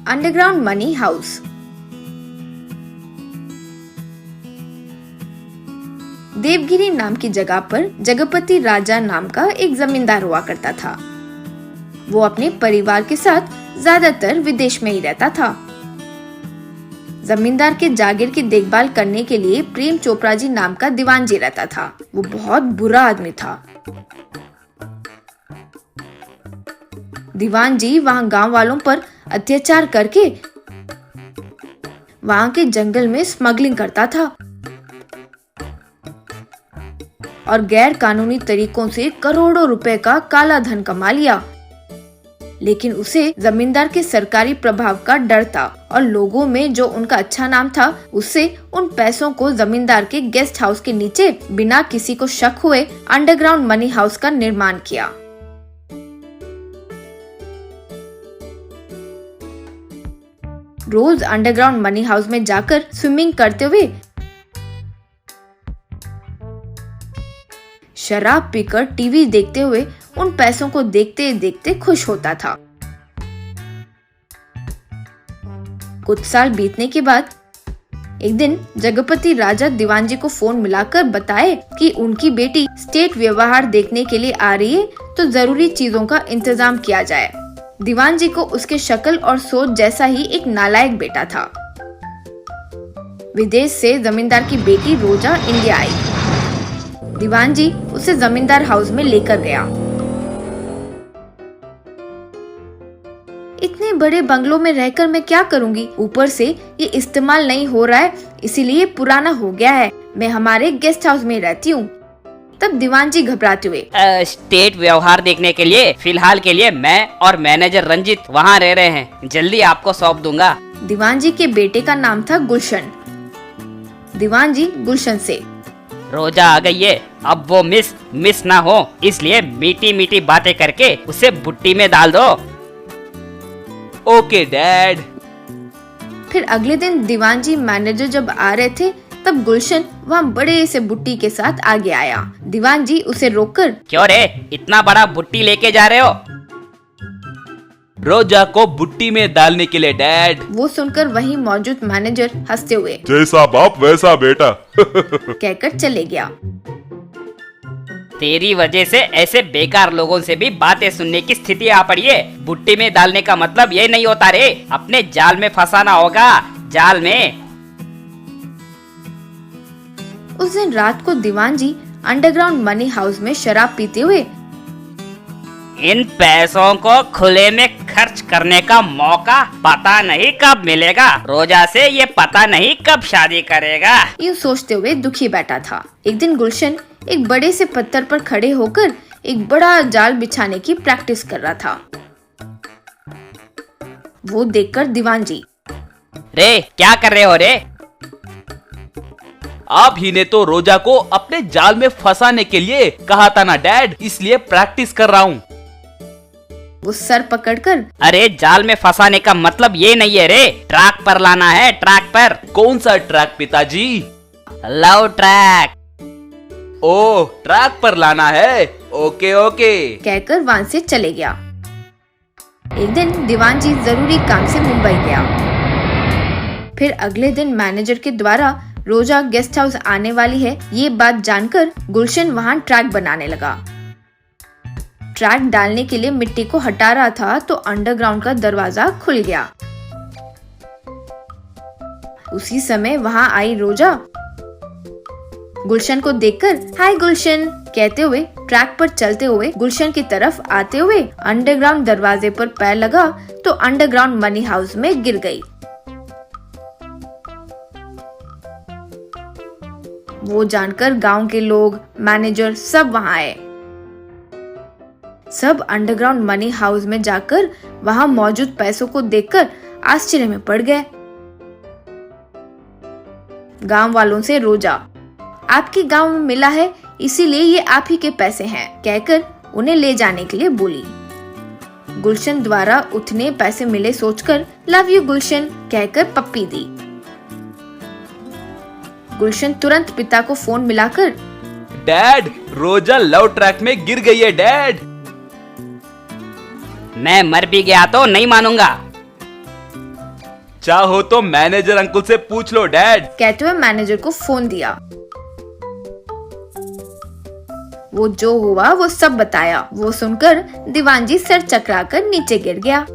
Underground money house. Devgiri नाम की जगह पर जगपति राजा नाम का एक जमींदार हुआ करता था। वो अपने परिवार के साथ ज्यादातर विदेश में ही रहता था। जमींदार के जागीर की देखभाल करने के लिए प्रेम चोपड़ा जी नाम का दीवान जी रहता था। वो बहुत बुरा आदमी था। दीवान जी वहाँ गांव वालों पर अत्याचार करके वहाँ के जंगल में स्मगलिंग करता था और गैर कानूनी तरीकों से करोड़ों रुपए का काला धन कमा लिया। लेकिन उसे जमींदार के सरकारी प्रभाव का डर था और लोगों में जो उनका अच्छा नाम था, उससे उन पैसों को जमींदार के गेस्ट हाउस के नीचे बिना किसी को शक हुए अंडरग्राउंड मनी हाउस का निर्माण किया। रोज अंडरग्राउंड मनी हाउस में जाकर स्विमिंग करते हुए, शराब पीकर टीवी देखते हुए उन पैसों को देखते देखते खुश होता था। कुछ साल बीतने के बाद एक दिन जगपति राजा दीवान जी को फोन मिलाकर बताए कि उनकी बेटी स्टेट व्यवहार देखने के लिए आ रही है, तो जरूरी चीजों का इंतजाम किया जाए। दीवान जी को उसके शक्ल और सोच जैसा ही एक नालायक बेटा था। विदेश से जमींदार की बेटी रोजा इंडिया आई। दीवान जी उसे जमींदार हाउस में लेकर गया। इतने बड़े बंगलों में रहकर मैं क्या करूंगी? ऊपर से ये इस्तेमाल नहीं हो रहा है, इसीलिए पुराना हो गया है। मैं हमारे गेस्ट हाउस में रहती हूँ। तब दीवान जी घबराते हुए, स्टेट व्यवहार देखने के लिए फिलहाल के लिए मैं और मैनेजर रंजित वहाँ रह रहे हैं, जल्दी आपको सौंप दूंगा। दीवान जी के बेटे का नाम था गुलशन। दीवान जी गुलशन से, रोजा आ गई है, अब वो मिस ना हो, इसलिए मीठी मीठी बातें करके उसे बुट्टी में डाल दो। Okay dad. फिर अगले दिन दीवान जी मैनेजर जब आ रहे थे, तब गुलशन वहाँ बड़े से बुट्टी के साथ आगे आया। दीवान जी उसे रोककर, क्यों रे, इतना बड़ा बुट्टी लेके जा रहे हो? रोजा को बुट्टी में डालने के लिए डैड। वो सुनकर वहीं मौजूद मैनेजर हंसते हुए, जैसा बाप वैसा बेटा कहकर चले गया। तेरी वजह से ऐसे बेकार लोगों से भी बातें सुनने की स्थिति आ पड़ी है। बुट्टी में डालने का मतलब ये नहीं होता रे, अपने जाल में फंसाना होगा, जाल में। उस दिन रात को दीवान जी अंडरग्राउंड मनी हाउस में शराब पीते हुए, इन पैसों को खुले में खर्च करने का मौका पता नहीं कब मिलेगा, रोजा से ये पता नहीं कब शादी करेगा, यूँ सोचते हुए दुखी बैठा था। एक दिन गुलशन एक बड़े से पत्थर पर खड़े होकर एक बड़ा जाल बिछाने की प्रैक्टिस कर रहा था। वो देखकर दीवान जी, रे क्या कर रहे हो रे? आप ही ने तो रोजा को अपने जाल में फंसाने के लिए कहा था ना डैड, इसलिए प्रैक्टिस कर रहा हूँ। वो सर पकड़कर, अरे जाल में फंसाने का मतलब ये नहीं है रे, ट्रैक पर लाना है, ट्रैक पर। कौन सा ट्रैक पिताजी? Love track. ओह, ट्रैक पर लाना है, ओके ओके कहकर वहां से चले गया। एक दिन दीवान जी जरूरी काम से मुंबई गया। फिर अगले दिन मैनेजर के द्वारा रोजा गेस्ट हाउस आने वाली है, ये बात जानकर गुलशन वहाँ ट्रैक बनाने लगा। ट्रैक डालने के लिए मिट्टी को हटा रहा था तो अंडरग्राउंड का दरवाजा खुल गया। उसी समय वहाँ आई रोजा। गुलशन को देखकर, हाय गुलशन कहते हुए ट्रैक पर चलते हुए गुलशन की तरफ आते हुए अंडरग्राउंड दरवाजे पर पैर लगा तो अंडरग्राउंड मनी हाउस में गिर गई। वो जानकर गांव के लोग, मैनेजर सब वहां आए। सब अंडरग्राउंड मनी हाउस में जाकर वहां मौजूद पैसों को देखकर आश्चर्य में पड़ गए। गांव वालों से रोजा, आपके गांव में मिला है, इसीलिए ये आप ही के पैसे हैं, कहकर उन्हें ले जाने के लिए बोली। गुलशन द्वारा उतने पैसे मिले सोचकर लव यू गुलशन कहकर पप्पी दी। गुलशन तुरंत पिता को फोन मिलाकर, डैड, रोजा लव ट्रैक में गिर गई है डैड। मैं मर भी गया तो नहीं मानूंगा। चाहो तो मैनेजर अंकुल से पूछ लो डैड। कहते हुए मैनेजर को फोन दिया। वो जो हुआ वो सब बताया। वो सुनकर दीवान जी सर चकराकर नीचे गिर गया।